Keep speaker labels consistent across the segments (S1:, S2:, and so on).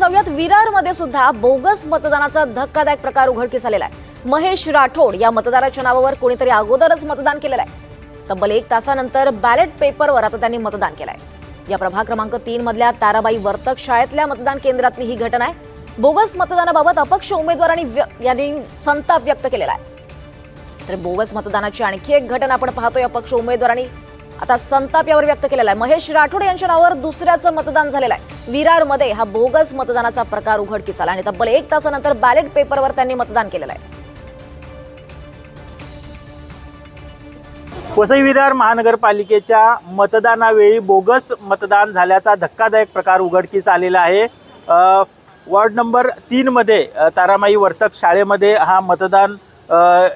S1: जाऊयात विरारमध्ये सुद्धा बोगस मतदानाचा धक्कादायक प्रकार उघडकीस आलेला आहे। महेश राठोड या मतदाराच्या नावावर कोणीतरी अगोदरच मतदान केलेलं आहे। तब्बल 1 तासानंतर बॅलेट पेपरवर आता त्यांनी मतदान केलंय। या प्रभाग क्रमांक 3 मधल्या ताराबाई वर्तक शाळेतल्या मतदान केंद्रातली ही घटना आहे। बोगस मतदानाबाबत अपक्ष उमेदवारांनी संताप व्यक्त केलेला आहे। तर बोगस मतदानाची आणखी एक घटना आपण पाहतोय। अपक्ष उमेदवारांनी आता संताप यावर व्यक्त केलेला आहे। महेश राठोड यांच्या नावावर दुसऱ्याचं मतदान झालेलं आहे। विरारमध्ये हा बोगस मतदानाचा प्रकार उघडकीस आला आणि तब्बल 1 तासानंतर बॅलेट पेपरवर त्यांनी मतदान केलेलं आहे।
S2: वसई विरार महानगरपालिकेच्या मतदानावेळी बोगस मतदान झाल्याचा धक्कादायक प्रकार उघडकीस आलेला आहे। वॉर्ड नंबर 3 मध्ये तारामाई वर्तक शाळेमध्ये हा मतदान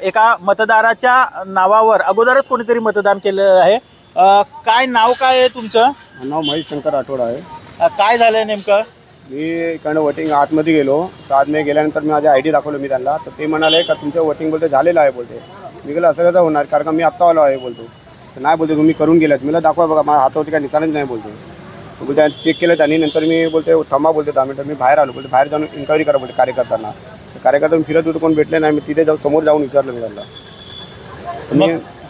S2: एका मतदाराच्या नावावर अगोदरच कोणीतरी मतदान केलं आहे। काय नाव काय आहे तुमचं?
S3: नाव महेश शंकर राठोड आहे।
S2: काय झालंय नेमकं?
S3: मी इकडनं वोटिंग आतमध्ये गेलो, तर आतमध्ये गेल्यानंतर मी माझ्या ID दाखवलं मी त्यांना, तर ते म्हणाले का तुमचं वोटिंग बोलते झालेलं आहे बोलते। मी गेलो असं कसं होणार, कारण का मी आत्ता आलो आहे बोलतो। तर नाही बोलते तुम्ही करून गेलात। मला दाखवा बघा, माझ्या हातावरती काय निशाणच नाही बोलतो। बोलते चेक केलं त्यांनी, नंतर मी बोलते थांबा बोलते 10 मिनिटं। मी बाहेर आलो, बोलते बाहेर जाऊन इन्क्वायरी करा बोलते कार्यकर्त्यांना। तर कार्यकर्ता फिरत होतो, कोण भेटले नाही। मी तिथे जाऊन समोर जाऊन विचारलं मी त्यांना।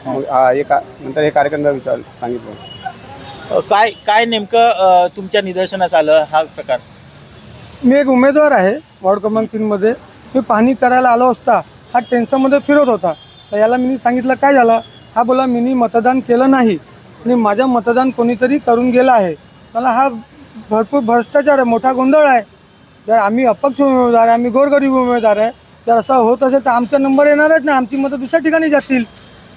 S3: नंतर हे कार्यकर्त्यांना सांगितलं
S2: काय काय नेमकं तुमच्या निदर्शनास आलं हा प्रकार?
S4: मी एक उमेदवार आहे वॉर्ड क्रमांक 3 मध्ये। मी पाहणी करायला आलो असता हा टेन्शनमध्ये फिरत होता। तर याला मी सांगितलं काय झालं, हा बोला मी मतदान केलं नाही आणि माझं मतदान कोणीतरी करून गेलं आहे। मला हा भरपूर भ्रष्टाचार आहे, मोठा गोंधळ आहे। जर आम्ही अपक्ष उमेदवार आहे, आम्ही गोरगरीब उमेदवार आहे, जर असं होत असेल तर आमचा नंबर येणारच नाही, आमची मतं दुसऱ्या ठिकाणी जातील।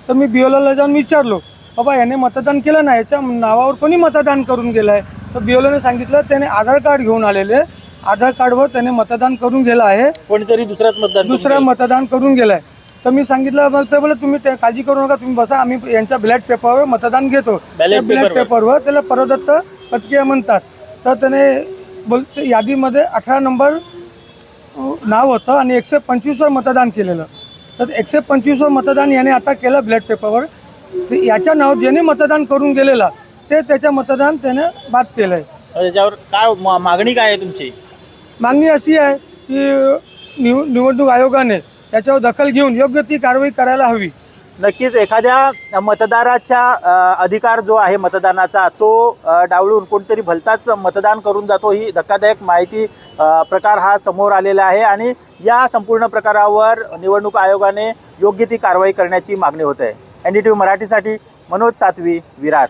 S4: तर मी BLOला जाऊन विचारलो, बाबा याने मतदान केलं नाही, याच्या नावावर कोणी मतदान करून गेलं आहे? तर BLOने सांगितलं त्याने आधार कार्ड घेऊन आलेले, आधार कार्डवर त्याने मतदान करून गेलं आहे।
S2: कोणीतरी दुसरं
S4: मतदान करून गेलं आहे। तर मी सांगितलं मग ते बोलले तुम्ही काळजी करू नका, तुम्ही बसा, आम्ही यांच्या बॅलेट पेपरवर मतदान घेतो। बॅलेट पेपरवर त्याला परदत्त प्रक्रिया म्हणतात। तर त्याने बोलते यादीमध्ये 18 नंबर नाव होतं आणि 125 वर मतदान केलेलं। तर 125 वर मतदान याने आता केलं बॅलेट पेपरवर। तर याच्या नाव ज्याने मतदान करून गेलेलं ते त्याच्या मतदान त्याने बाद केलं आहे।
S2: त्याच्यावर काय मागणी काय आहे तुमची?
S4: मागणी अशी आहे की निवडणूक आयोगाने याच्यावर दखल घेऊन योग्य ती कारवाई करायला हवी।
S2: नक्कीच एखाद्या मतदाराचा अधिकार जो आहे मतदानाचा तो डावलून कोणतरी भलताच मतदान करून जातो, ही धक्कादायक माहिती प्रकार हा समोर आलेला आहे आणि या संपूर्ण प्रकारावर निवडणूक आयोगाने योग्य ती कारवाई करण्याची मागणी होत आहे। NDTV मराठीसाठी मनोज सातवी, विरार।